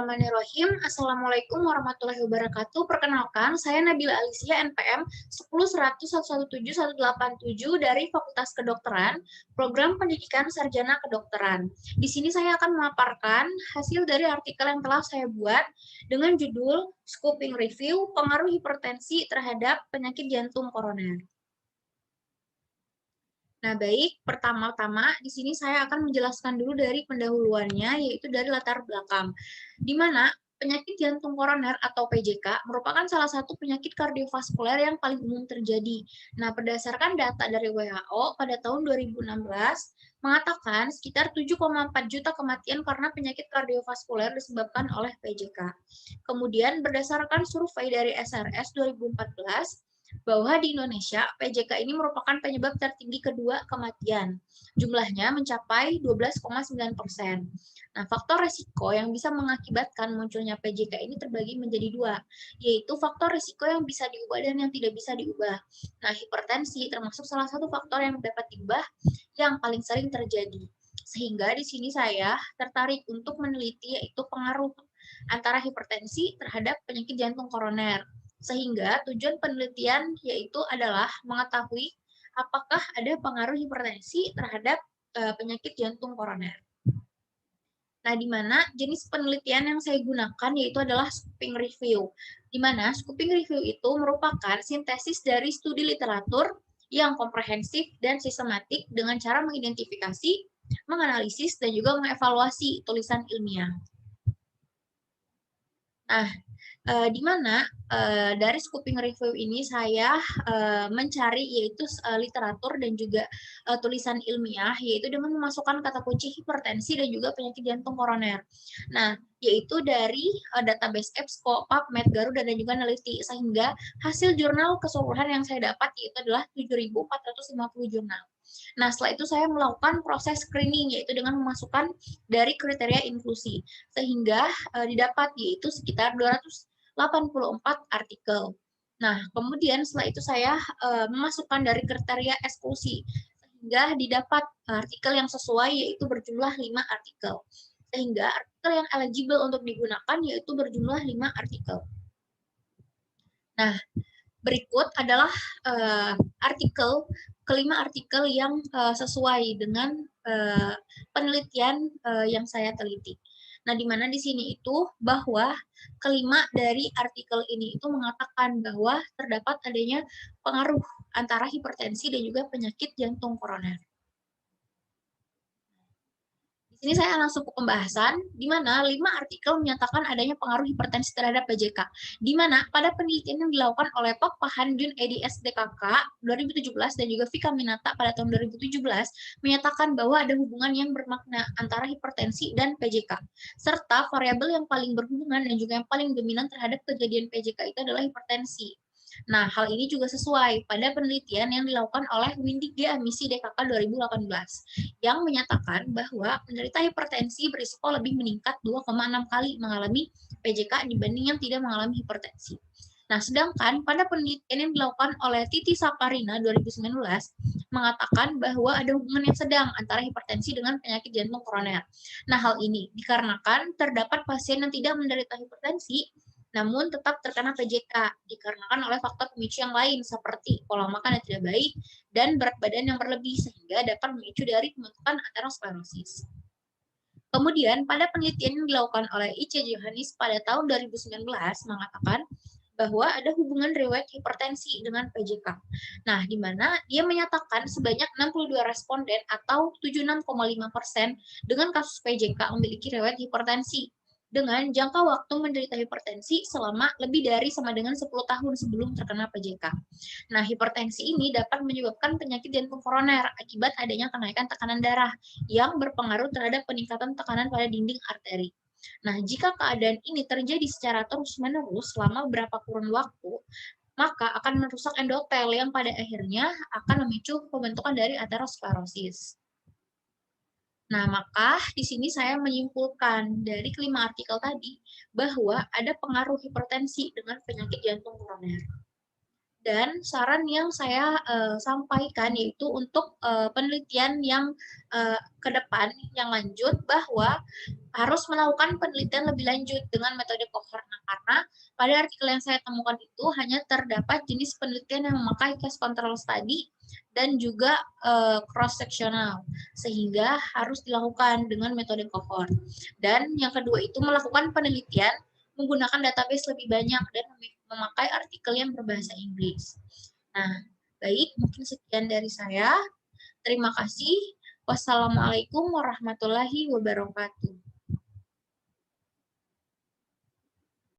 Bismillahirrahmanirrahim. Assalamualaikum warahmatullahi wabarakatuh. Perkenalkan, saya Nabila Alicia, NPM 10.117.187 dari Fakultas Kedokteran, Program Pendidikan Sarjana Kedokteran. Di sini saya akan memaparkan hasil dari artikel yang telah saya buat dengan judul Scoping Review Pengaruh Hipertensi Terhadap Penyakit Jantung Koroner. Nah, baik, pertama-tama di sini saya akan menjelaskan dulu dari pendahuluannya, yaitu dari latar belakang, di mana penyakit jantung koroner atau PJK merupakan salah satu penyakit kardiovaskuler yang paling umum terjadi. Nah, berdasarkan data dari WHO pada tahun 2016, mengatakan sekitar 7,4 juta kematian karena penyakit kardiovaskuler disebabkan oleh PJK. Kemudian, berdasarkan survei dari SRS 2014, bahwa di Indonesia PJK ini merupakan penyebab tertinggi kedua kematian. Jumlahnya mencapai 12,9%. Nah, faktor risiko yang bisa mengakibatkan munculnya PJK ini terbagi menjadi dua, yaitu faktor risiko yang bisa diubah dan yang tidak bisa diubah. Nah, hipertensi termasuk salah satu faktor yang dapat diubah yang paling sering terjadi. Sehingga di sini saya tertarik untuk meneliti yaitu pengaruh antara hipertensi terhadap penyakit jantung koroner. Sehingga tujuan penelitian yaitu adalah mengetahui apakah ada pengaruh hipertensi terhadap penyakit jantung koroner. Nah, di mana jenis penelitian yang saya gunakan yaitu adalah scoping review. Di mana scoping review itu merupakan sintesis dari studi literatur yang komprehensif dan sistematik dengan cara mengidentifikasi, menganalisis, dan juga mengevaluasi tulisan ilmiah. Nah, di mana dari scoping review ini saya mencari yaitu literatur dan juga tulisan ilmiah, yaitu dengan memasukkan kata kunci hipertensi dan juga penyakit jantung koroner. Nah, yaitu dari database EBSCO, PubMed, Garuda, dan juga Neliti, sehingga hasil jurnal keseluruhan yang saya dapat yaitu adalah 7.450 jurnal. Nah, setelah itu saya melakukan proses screening, yaitu dengan memasukkan dari kriteria inklusi, sehingga didapat yaitu sekitar 284 artikel. Nah, kemudian setelah itu saya memasukkan dari kriteria eksklusi, sehingga didapat artikel yang sesuai, yaitu berjumlah 5 artikel. Sehingga artikel yang eligible untuk digunakan yaitu berjumlah 5 artikel. Nah, berikut adalah kelima artikel yang sesuai dengan penelitian yang saya teliti. Nah, di mana di sini itu bahwa kelima dari artikel ini itu mengatakan bahwa terdapat adanya pengaruh antara hipertensi dan juga penyakit jantung koroner. Di sini saya langsung ke pembahasan, di mana 5 artikel menyatakan adanya pengaruh hipertensi terhadap PJK, di mana pada penelitian yang dilakukan oleh Pak Pahandun Eds DKK 2017 dan juga Vika Minata pada tahun 2017 menyatakan bahwa ada hubungan yang bermakna antara hipertensi dan PJK, serta variabel yang paling berhubungan dan juga yang paling dominan terhadap kejadian PJK itu adalah hipertensi. Nah, hal ini juga sesuai pada penelitian yang dilakukan oleh Windy G. Amisi DKK 2018 yang menyatakan bahwa penderita hipertensi berisiko lebih meningkat 2,6 kali mengalami PJK dibanding yang tidak mengalami hipertensi. Nah, sedangkan pada penelitian yang dilakukan oleh Titi Saparina 2019 mengatakan bahwa ada hubungan yang sedang antara hipertensi dengan penyakit jantung koroner. Nah, hal ini dikarenakan terdapat pasien yang tidak menderita hipertensi namun tetap terkena PJK dikarenakan oleh faktor pemicu yang lain seperti pola makan yang tidak baik dan berat badan yang berlebih sehingga dapat memicu dari pembentukan aterosklerosis. Kemudian pada penelitian yang dilakukan oleh I.C. Johannes pada tahun 2019 mengatakan bahwa ada hubungan riwayat hipertensi dengan PJK. Nah, di mana dia menyatakan sebanyak 62 responden atau 76,5% dengan kasus PJK memiliki riwayat hipertensi dengan jangka waktu menderita hipertensi selama lebih dari sama dengan 10 tahun sebelum terkena PJK. Nah, hipertensi ini dapat menyebabkan penyakit jantung koroner akibat adanya kenaikan tekanan darah yang berpengaruh terhadap peningkatan tekanan pada dinding arteri. Nah, jika keadaan ini terjadi secara terus-menerus selama beberapa kurun waktu, maka akan merusak endotel yang pada akhirnya akan memicu pembentukan dari aterosklerosis. Nah, maka di sini saya menyimpulkan dari kelima artikel tadi bahwa ada pengaruh hipertensi dengan penyakit jantung koroner. Dan saran yang saya sampaikan yaitu untuk penelitian yang ke depan yang lanjut bahwa harus melakukan penelitian lebih lanjut dengan metode cohort. Nah, karena pada artikel yang saya temukan itu hanya terdapat jenis penelitian yang memakai case control study dan juga cross sectional, sehingga harus dilakukan dengan metode cohort. Dan yang kedua itu melakukan penelitian menggunakan database lebih banyak dan memakai artikel yang berbahasa Inggris. Nah, baik, mungkin sekian dari saya. Terima kasih. Wassalamualaikum warahmatullahi wabarakatuh.